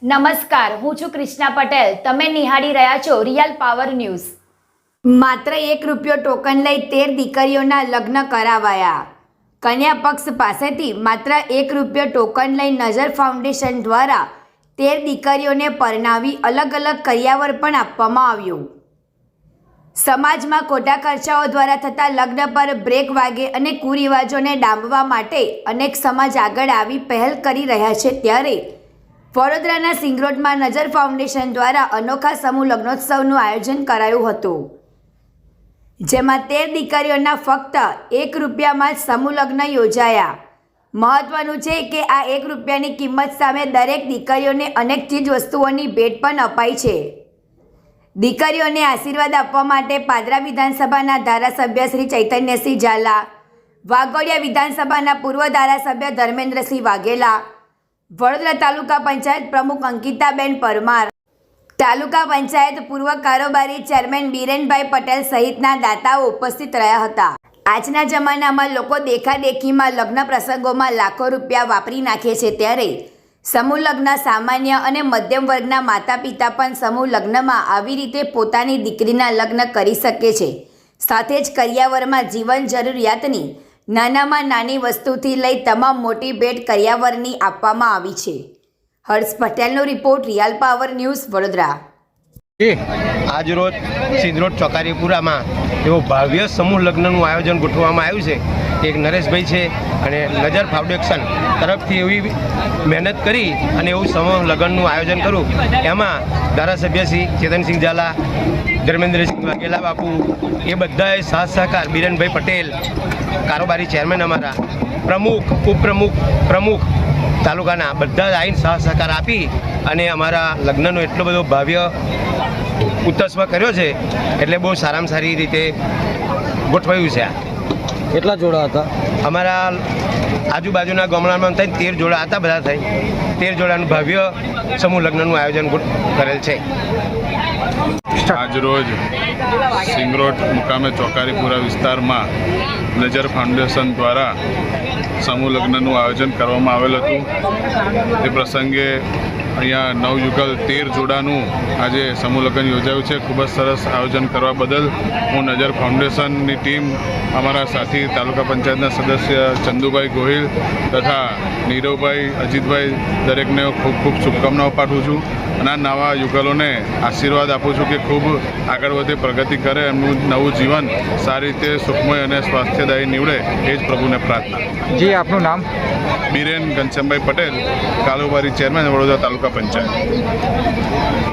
નમસ્કાર, હું છું કૃષ્ણા પટેલ. તમે નિહાળી રહ્યા છો રિયલ પાવર ન્યૂઝ. માત્ર ₹1 ટોકન લઈ 13 દીકરીઓના લગ્ન કરાવાયા. કન્યા પક્ષ પાસેથી માત્ર ₹1 ટોકન લઈ નજર ફાઉન્ડેશન દ્વારા 13 દીકરીઓને પરણાવી અલગ અલગ કરિયાવર પણ આપવામાં આવ્યું. સમાજમાં ખોટા ખર્ચાઓ દ્વારા થતા લગ્ન પર બ્રેક વાગે અને કુરિવાજોને ડામવા માટે અનેક સમાજ આગળ આવી પહેલ કરી રહ્યા છે. ત્યારે વડોદરાના સિંગરોડમાં નજર ફાઉન્ડેશન દ્વારા અનોખા સમૂહ લગ્નોત્સવનું આયોજન કરાયું હતું, જેમાં 13 દીકરીઓના ફક્ત ₹1માં જ સમૂહ લગ્ન યોજાયા. મહત્વનું છે કે આ ₹1ની કિંમત સામે દરેક દીકરીઓને અનેક ચીજ વસ્તુઓની ભેટ પણ અપાઈ છે. દીકરીઓને આશીર્વાદ આપવા માટે પાદરા વિધાનસભાના ધારાસભ્ય શ્રી ચૈતન્યસિંહ ઝાલા, વાઘોડિયા વિધાનસભાના પૂર્વ ધારાસભ્ય ધર્મેન્દ્રસિંહ વાઘેલા, વડોદરા તાલુકા પંચાયત પ્રમુખ અંકિતાબેન પરમાર, તાલુકા પંચાયત પૂર્વ કારોબારી ચેરમેન બીરેનભાઈ પટેલ સહિતના દાતાઓ ઉપસ્થિત રહ્યા હતા. આજના જમાનામાં લોકો દેખાદેખીમાં લગ્ન પ્રસંગોમાં લાખો રૂપિયા વાપરી નાખે છે, ત્યારે સમૂહ લગ્ન સામાન્ય અને મધ્યમ વર્ગના માતા પિતા પણ સમૂહ લગ્નમાં આવી રીતે પોતાની દીકરીના લગ્ન કરી શકે છે. સાથે જ કરિયાવરમાં જીવન જરૂરિયાતની નાનામાં નાની વસ્તુથી લઈ તમામ મોટી ભેટ કરિયાવરની આપવામાં આવી છે. હર્ષ પટેલનો report, real power news, Vadodara. આજરોજ સિંધરોડ ચોકારીપુરામાં એવો ભવ્ય સમૂહ લગ્નનું આયોજન ગોઠવવામાં આવ્યું છે. એક નરેશભાઈ છે અને નજર ફાઉન્ડેશન તરફથી એવી મહેનત કરી અને એવું સમૂહ લગ્નનું આયોજન કરું. એમાં ધારાસભ્ય શ્રી ચેતનસિંહ ઝાલા, ધર્મેન્દ્રસિંહ વાઘેલા બાપુ, એ બધાએ સાથ સહકાર, બીરેનભાઈ પટેલ કારોબારી ચેરમેન, અમારા પ્રમુખ, ઉપપ્રમુખ, પ્રમુખ તાલુકાના બધા જ આવીને સાથ સહકાર આપી અને અમારા લગ્નનો એટલો બધો ભવ્ય ઉત્સવ કર્યો છે. એટલે બહુ સારામાં સારી રીતે ગોઠવાયું છે. કેટલા જોડા હતા? અમારા આજુબાજુના ગામડામાં થઈ 13 જોડા હતા. બધા થઈ 13 જોડાનું ભવ્ય સમૂહ લગ્નનું આયોજન કરેલ છે. આજરોજ સિંગરોડ મુકામે ચોકારીપુરા વિસ્તારમાં નજર ફાઉન્ડેશન દ્વારા સમૂહ લગ્નનું આયોજન કરવામાં આવેલ હતું. તે પ્રસંગે અહીંયા નવયુગલ 13 જોડાનું આજે સમૂહ લગ્ન યોજાયું છે. ખૂબ જ સરસ આયોજન કરવા બદલ હું નજર ફાઉન્ડેશનની ટીમ, અમારા સાથી તાલુકા પંચાયતના સદસ્ય ચંદુભાઈ ગોહિલ તથા નીરવભાઈ, અજીતભાઈ, દરેકને ખૂબ ખૂબ શુભકામનાઓ પાઠવું છું અને આ નવા યુગલોને આશીર્વાદ આપું છું કે ખૂબ આગળ વધે, પ્રગતિ કરે, એમનું નવું જીવન સારી રીતે સુખમય અને સ્વાસ્થ્યદાયી નીવડે, એ જ પ્રભુને પ્રાર્થના. જી, આપનું નામ? બીરેન ઘનશ્યામભાઈ પટેલ, કારોબારી ચેરમેન, વડોદરા તાલુકા પંચાયત.